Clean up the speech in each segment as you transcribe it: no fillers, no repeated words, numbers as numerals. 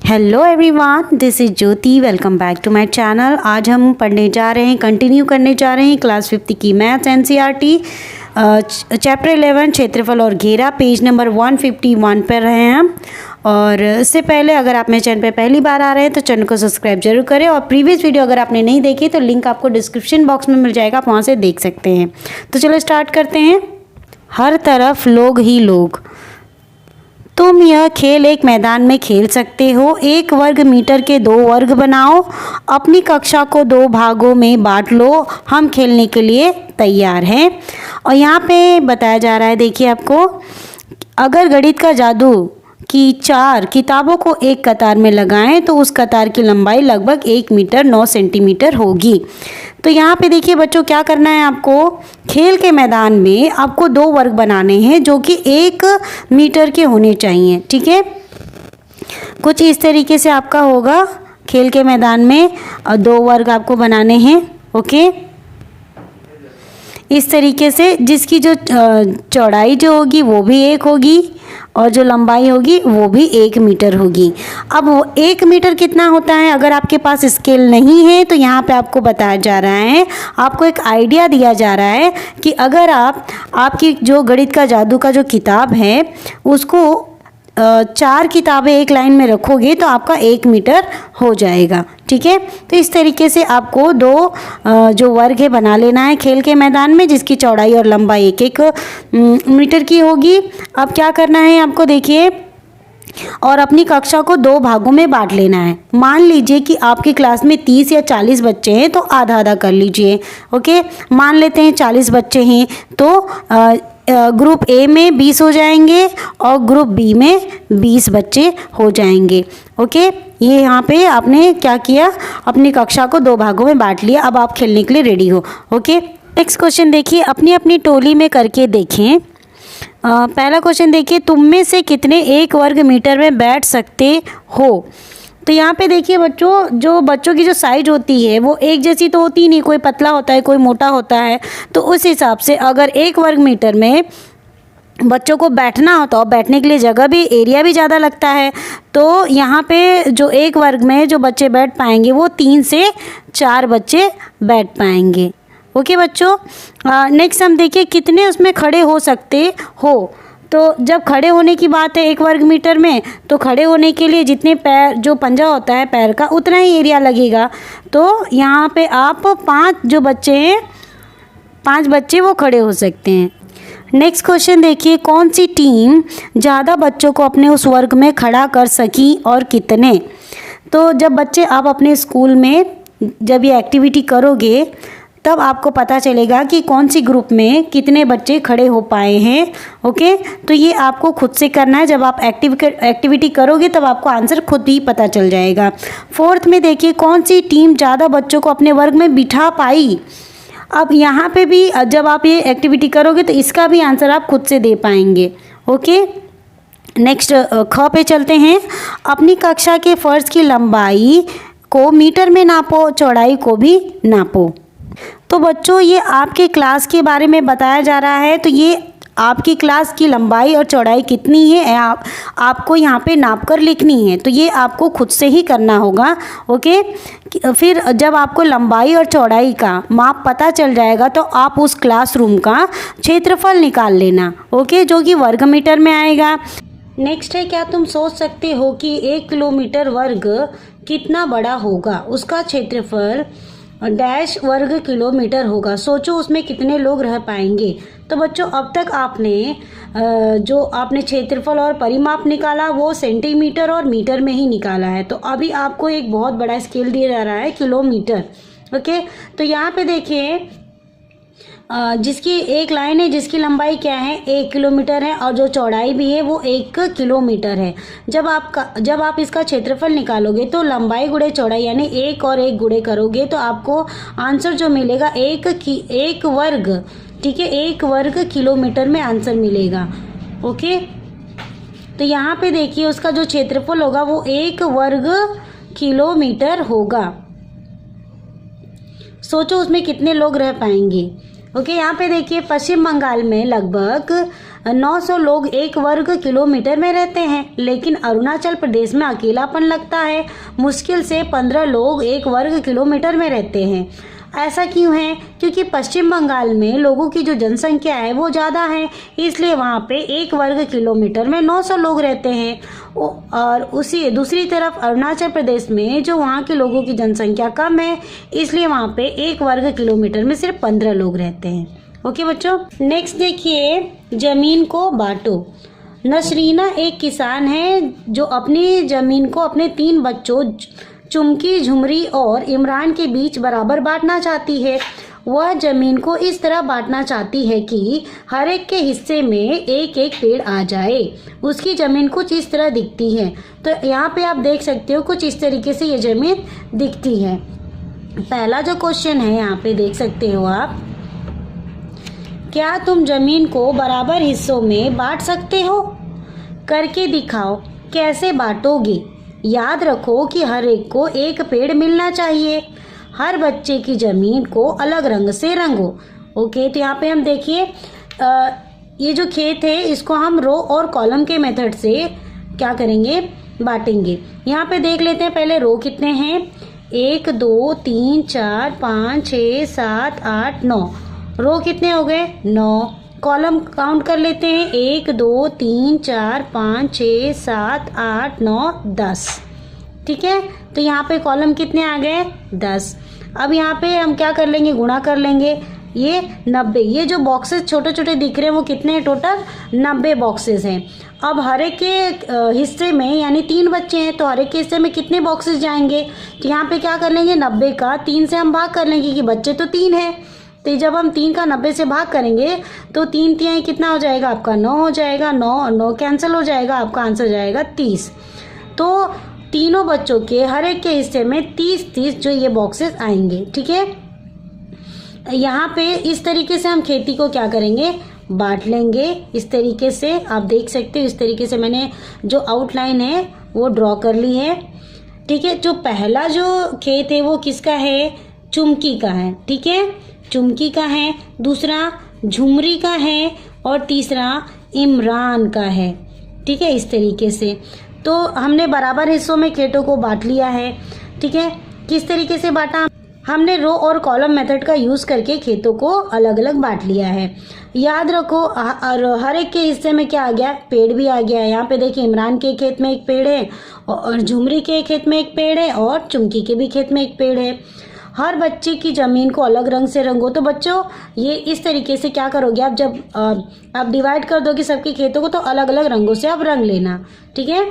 Hello everyone, this is Jyoti. Welcome back to my channel. आज हम पढ़ने जा रहे हैं, कंटिन्यू करने जा रहे हैं क्लास 5th की मैथ्स एनसीईआरटी चैप्टर 11 क्षेत्रफल और घेरा, पेज नंबर 151 पर रहे हैं हम। और इससे पहले अगर आप मेरे चैनल पर पहली बार आ रहे हैं तो चैनल को सब्सक्राइब जरूर करें, और प्रीवियस वीडियो अगर आपने नहीं देखी तो लिंक आपको डिस्क्रिप्शन बॉक्स में मिल जाएगा, आप वहाँ से देख सकते हैं। तो चलो स्टार्ट करते हैं। हर तरफ लोग ही लोग। तुम यह खेल एक मैदान में खेल सकते हो। 1 वर्ग मीटर के 2 वर्ग बनाओ। अपनी कक्षा को 2 भागों में बांट लो। हम खेलने के लिए तैयार हैं। और यहाँ पे बताया जा रहा है, देखिए आपको, अगर गणित का जादू की 4 किताबों को एक कतार में लगाएं तो उस कतार की लंबाई लगभग 1 मीटर 9 सेंटीमीटर होगी। तो यहाँ पे देखिए बच्चों, क्या करना है आपको, खेल के मैदान में आपको 2 वर्ग बनाने हैं जो कि 1 मीटर के होने चाहिए। ठीक है, कुछ इस तरीके से आपका होगा। खेल के मैदान में 2 वर्ग आपको बनाने हैं। ओके, इस तरीके से, जिसकी जो चौड़ाई जो होगी वो भी 1 होगी और जो लंबाई होगी वो भी 1 मीटर होगी। अब वो 1 मीटर कितना होता है, अगर आपके पास स्केल नहीं है तो यहाँ पे आपको बताया जा रहा है, आपको एक आइडिया दिया जा रहा है कि अगर आपकी जो गणित का जादू का जो किताब है उसको 4 किताबें एक लाइन में रखोगे तो आपका 1 मीटर हो जाएगा। ठीक है, तो इस तरीके से आपको 2 जो वर्ग है बना लेना है खेल के मैदान में, जिसकी चौड़ाई और लंबाई 1-1 मीटर की होगी। अब क्या करना है आपको, देखिए, और अपनी कक्षा को 2 भागों में बांट लेना है। मान लीजिए कि आपकी क्लास में 30 या 40 बच्चे हैं तो आधा आधा कर लीजिए। ओके, मान लेते हैं 40 बच्चे हैं तो ग्रुप ए में 20 हो जाएंगे और ग्रुप बी में 20 बच्चे हो जाएंगे। ओके, ये यहाँ पे आपने क्या किया, अपनी कक्षा को 2 भागों में बांट लिया। अब आप खेलने के लिए रेडी हो। ओके, नेक्स्ट क्वेश्चन देखिए, अपनी अपनी टोली में करके देखें। पहला क्वेश्चन देखिए, तुम में से कितने 1 वर्ग मीटर में बैठ सकते हो। तो यहाँ पे देखिए बच्चों, जो बच्चों की जो साइज होती है वो एक जैसी तो होती ही नहीं, कोई पतला होता है कोई मोटा होता है। तो उस हिसाब से अगर 1 वर्ग मीटर में बच्चों को बैठना होता है और बैठने के लिए जगह भी, एरिया भी ज़्यादा लगता है, तो यहाँ पे जो 1 वर्ग में जो बच्चे बैठ पाएंगे वो 3 से 4 बच्चे बैठ पाएंगे। ओके बच्चों, नेक्स्ट हम देखिए कितने उसमें खड़े हो सकते हो। तो जब खड़े होने की बात है 1 वर्ग मीटर में, तो खड़े होने के लिए जितने पैर, जो पंजा होता है पैर का, उतना ही एरिया लगेगा। तो यहाँ पे आप 5 जो बच्चे हैं, 5 बच्चे वो खड़े हो सकते हैं। नेक्स्ट क्वेश्चन देखिए, कौन सी टीम ज़्यादा बच्चों को अपने उस वर्ग में खड़ा कर सकी और कितने। तो जब बच्चे, आप अपने स्कूल में जब ये एक्टिविटी करोगे तब आपको पता चलेगा कि कौन सी ग्रुप में कितने बच्चे खड़े हो पाए हैं। ओके, तो ये आपको खुद से करना है। जब आप एक्टिविटी करोगे तब आपको आंसर खुद ही पता चल जाएगा। 4th में देखिए, कौन सी टीम ज़्यादा बच्चों को अपने वर्ग में बिठा पाई। अब यहाँ पे भी जब आप ये एक्टिविटी करोगे तो इसका भी आंसर आप खुद से दे पाएंगे। ओके, नेक्स्ट ख पे चलते हैं। अपनी कक्षा के फर्श की लंबाई को मीटर में नापो, चौड़ाई को भी नापो। तो बच्चों, ये आपके क्लास के बारे में बताया जा रहा है। तो ये आपकी क्लास की लंबाई और चौड़ाई कितनी है आपको यहाँ पे नाप कर लिखनी है। तो ये आपको खुद से ही करना होगा। ओके, फिर जब आपको लंबाई और चौड़ाई का माप पता चल जाएगा तो आप उस क्लासरूम का क्षेत्रफल निकाल लेना। ओके, जो कि वर्ग मीटर में आएगा। नेक्स्ट है, क्या तुम सोच सकते हो कि 1 किलोमीटर वर्ग कितना बड़ा होगा। उसका क्षेत्रफल डैश वर्ग किलोमीटर होगा। सोचो उसमें कितने लोग रह पाएंगे। तो बच्चों, अब तक आपने जो आपने क्षेत्रफल और परिमाप निकाला वो सेंटीमीटर और मीटर में ही निकाला है। तो अभी आपको एक बहुत बड़ा स्केल दिया जा रहा है, किलोमीटर। ओके, तो यहाँ पे देखिए, जिसकी एक लाइन है जिसकी लंबाई क्या है, 1 किलोमीटर है, और जो चौड़ाई भी है वो 1 किलोमीटर है। जब आप इसका क्षेत्रफल निकालोगे तो लंबाई गुणे चौड़ाई यानी 1 और 1 गुणे करोगे तो आपको आंसर जो मिलेगा 1 वर्ग, ठीक है, 1 वर्ग किलोमीटर में आंसर मिलेगा। ओके, तो यहाँ पे देखिए उसका जो क्षेत्रफल होगा वो 1 वर्ग किलोमीटर होगा। सोचो उसमें कितने लोग रह पाएंगे। ओके, यहाँ पे देखिए पश्चिम बंगाल में लगभग 900 लोग 1 वर्ग किलोमीटर में रहते हैं, लेकिन अरुणाचल प्रदेश में अकेलापन लगता है। मुश्किल से 15 लोग 1 वर्ग किलोमीटर में रहते हैं। ऐसा क्यों है? क्योंकि पश्चिम बंगाल में लोगों की जो जनसंख्या है वो ज़्यादा है, इसलिए वहाँ पे 1 वर्ग किलोमीटर में 900 लोग रहते हैं। और उसी दूसरी तरफ अरुणाचल प्रदेश में जो वहाँ के लोगों की जनसंख्या कम है, इसलिए वहाँ पे 1 वर्ग किलोमीटर में सिर्फ 15 लोग रहते हैं। ओके बच्चों, नेक्स्ट देखिए, जमीन को बांटो। नसरीना एक किसान है जो अपनी जमीन को अपने 3 बच्चों चुमकी, झुमरी और इमरान के बीच बराबर बांटना चाहती है। वह जमीन को इस तरह बांटना चाहती है कि हर एक के हिस्से में एक एक पेड़ आ जाए। उसकी जमीन कुछ इस तरह दिखती है। तो यहाँ पे आप देख सकते हो कुछ इस तरीके से ये जमीन दिखती है। पहला जो क्वेश्चन है यहाँ पे देख सकते हो आप, क्या तुम जमीन को बराबर हिस्सों में बांट सकते हो? करके दिखाओ। कैसे बांटोगे? याद रखो कि हर एक को एक पेड़ मिलना चाहिए। हर बच्चे की जमीन को अलग रंग से रंगो। ओके, तो यहाँ पे हम देखिए ये जो खेत है इसको हम रो और कॉलम के मेथड से क्या करेंगे? बांटेंगे। यहाँ पे देख लेते हैं पहले रो कितने हैं। 1 2 3 4 5 6 7 8 9। रो कितने हो गए? 9। कॉलम काउंट कर लेते हैं। 1 2 3 4 5 6 7 8 9 10। ठीक है, तो यहाँ पे कॉलम कितने आ गए? 10। अब यहाँ पे हम क्या कर लेंगे? गुणा कर लेंगे। ये 90। ये जो बॉक्सेस छोटे छोटे दिख रहे हैं वो कितने हैं? टोटल 90 बॉक्सेस हैं। अब हर एक के हिस्से में, यानी 3 बच्चे हैं तो हर एक के हिस्से में कितने बॉक्सेस जाएंगे? तो यहाँ पे क्या कर लेंगे? 90 का 3 से हम भाग कर लेंगे कि बच्चे तो 3 हैं। तो जब हम 3 का 90 से भाग करेंगे तो 3 तिहाई कितना हो जाएगा? आपका 9 हो जाएगा। 9 और 9 कैंसिल हो जाएगा, आपका आंसर हो जाएगा 30। तो तीनों बच्चों के हर एक के हिस्से में 30-30 जो ये बॉक्सेस आएंगे। ठीक है, यहाँ पे इस तरीके से हम खेती को क्या करेंगे? बांट लेंगे। इस तरीके से आप देख सकते हो, इस तरीके से मैंने जो आउटलाइन है वो ड्रॉ कर ली है। ठीक है, जो पहला जो खेत है वो किसका है? चुमकी का है। ठीक है, चुमकी का है। दूसरा झुमरी का है और तीसरा इमरान का है। ठीक है, इस तरीके से तो हमने बराबर हिस्सों में खेतों को बांट लिया है। ठीक है, किस तरीके से बांटा? हमने रो और कॉलम मेथड का यूज करके खेतों को अलग अलग बांट लिया है। याद रखो हर एक के हिस्से में क्या आ गया? पेड़ भी आ गया है। यहाँ पे देखिए इमरान के खेत में एक पेड़ है और झुमरी के खेत में एक पेड़ है और चुमकी के भी खेत में एक पेड़ है। हर बच्चे की जमीन को अलग रंग से रंगो। तो बच्चों ये इस तरीके से क्या करोगे आप? जब आप डिवाइड कर दोगे सबके खेतों को तो अलग अलग रंगों से आप रंग लेना। ठीक है,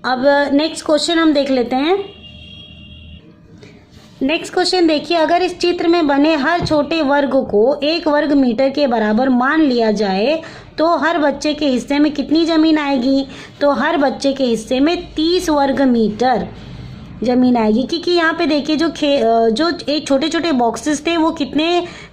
अब नेक्स्ट क्वेश्चन हम देख लेते हैं। नेक्स्ट क्वेश्चन देखिए, अगर इस चित्र में बने हर छोटे वर्ग को 1 वर्ग मीटर के बराबर मान लिया जाए तो हर बच्चे के हिस्से में कितनी जमीन आएगी? तो हर बच्चे के हिस्से में 30 वर्ग मीटर जमीन आएगी। क्योंकि यहाँ पे देखिए जो एक छोटे छोटे बॉक्सेस थे वो कितने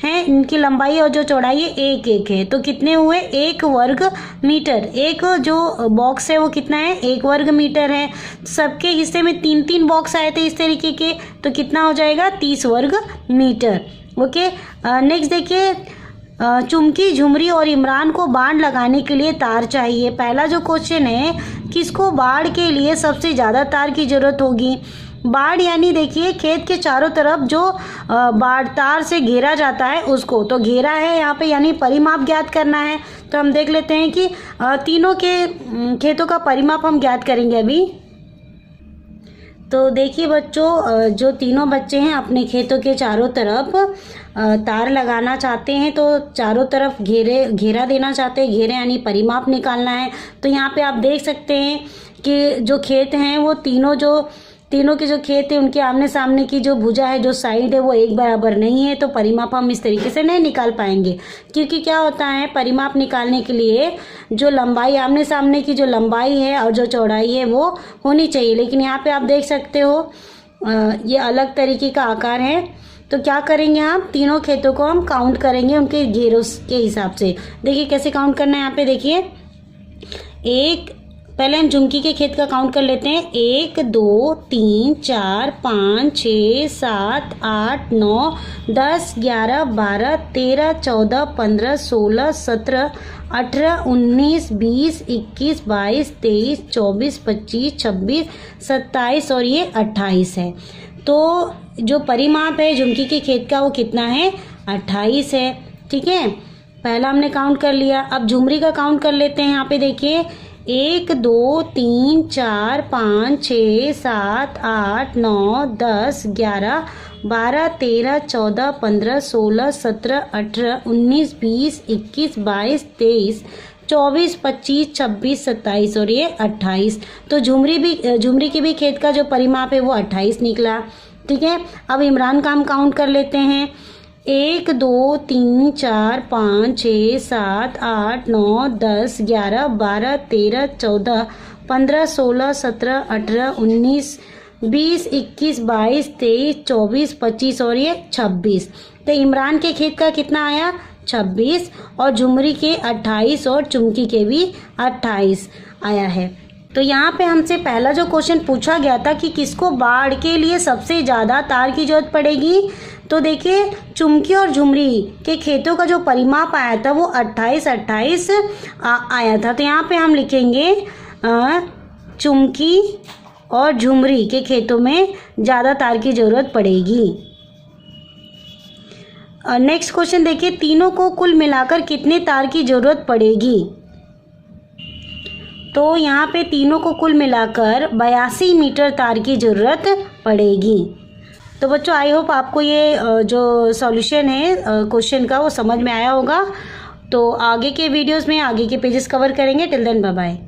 हैं? इनकी लंबाई और जो चौड़ाई है 1-1 है। तो कितने हुए? 1 वर्ग मीटर। एक जो बॉक्स है वो कितना है? 1 वर्ग मीटर है। सबके हिस्से में 3-3 बॉक्स आए थे इस तरीके के, तो कितना हो जाएगा? 30 वर्ग मीटर। ओके, नेक्स्ट देखिए, चुमकी, झुमरी और इमरान को बाड़ लगाने के लिए तार चाहिए। पहला जो क्वेश्चन है, किसको बाड़ के लिए सबसे ज़्यादा तार की जरूरत होगी? बाड़ यानी देखिए खेत के चारों तरफ जो बाड़ तार से घेरा जाता है उसको, तो घेरा है यहाँ पे यानी परिमाप ज्ञात करना है। तो हम देख लेते हैं कि तीनों के खेतों का परिमाप हम ज्ञात करेंगे अभी। तो देखिए बच्चों, जो तीनों बच्चे हैं अपने खेतों के चारों तरफ तार लगाना चाहते हैं, तो चारों तरफ घेरा देना चाहते हैं। घेरे यानी परिमाप निकालना है। तो यहाँ पे आप देख सकते हैं कि जो खेत हैं वो तीनों के जो खेत है उनके आमने सामने की जो भुजा है, जो साइड है वो एक बराबर नहीं है। तो परिमाप हम इस तरीके से नहीं निकाल पाएंगे, क्योंकि क्या होता है परिमाप निकालने के लिए जो लंबाई आमने सामने की जो लंबाई है और जो चौड़ाई है वो होनी चाहिए। लेकिन यहाँ पे आप देख सकते हो ये अलग तरीके का आकार है। तो क्या करेंगे हम? तीनों खेतों को हम काउंट करेंगे उनके घेरों के हिसाब से। देखिए कैसे काउंट करना है। यहाँ पे देखिए 1 पहले हम झुमकी के खेत का काउंट कर लेते हैं। 1 2 3 4 5 6 7 8 9 10 11 12 13 14 15 16 17 18 19 20 21 22 23 24 25 26 27 और ये 28 है। तो जो परिमाप है झुमकी के खेत का वो कितना है? 28 है। ठीक है, पहला हमने काउंट कर लिया। अब झुमरी का काउंट कर लेते हैं। यहाँ पे देखिए 1 2 3 4 5 6 7 8 9 10 11 12 13 14 15 16 17 18 19 20 21 22 23 24 25 26 27 और ये 28। तो झुमरी के भी खेत का जो परिमाप है वो 28 निकला। ठीक है, अब इमरान का हम काउंट कर लेते हैं। 1 2 3 4 5 6 7 8 9 10 11 12 13 14 15 16 17 18 19 20 21 22 23 24 25 और ये 26। तो इमरान के खेत का कितना आया? 26 और झुमरी के 28 और चुमकी के भी 28 आया है। तो यहाँ पे हमसे पहला जो क्वेश्चन पूछा गया था कि किसको बाढ़ के लिए सबसे ज़्यादा तार की जरूरत पड़ेगी, तो देखिए चुमकी और झुमरी के खेतों का जो परिमाप आया था वो 28 आया था। तो यहाँ पे हम लिखेंगे चुमकी और झुमरी के खेतों में ज़्यादा तार की ज़रूरत पड़ेगी। नेक्स्ट क्वेश्चन देखिए, तीनों को कुल मिलाकर कितने तार की ज़रूरत पड़ेगी? तो यहाँ पे तीनों को कुल मिलाकर 82 मीटर तार की ज़रूरत पड़ेगी। तो बच्चों आई होप आपको ये जो सॉल्यूशन है क्वेश्चन का वो समझ में आया होगा। तो आगे के वीडियोस में आगे के पेजेस कवर करेंगे। Till then bye bye.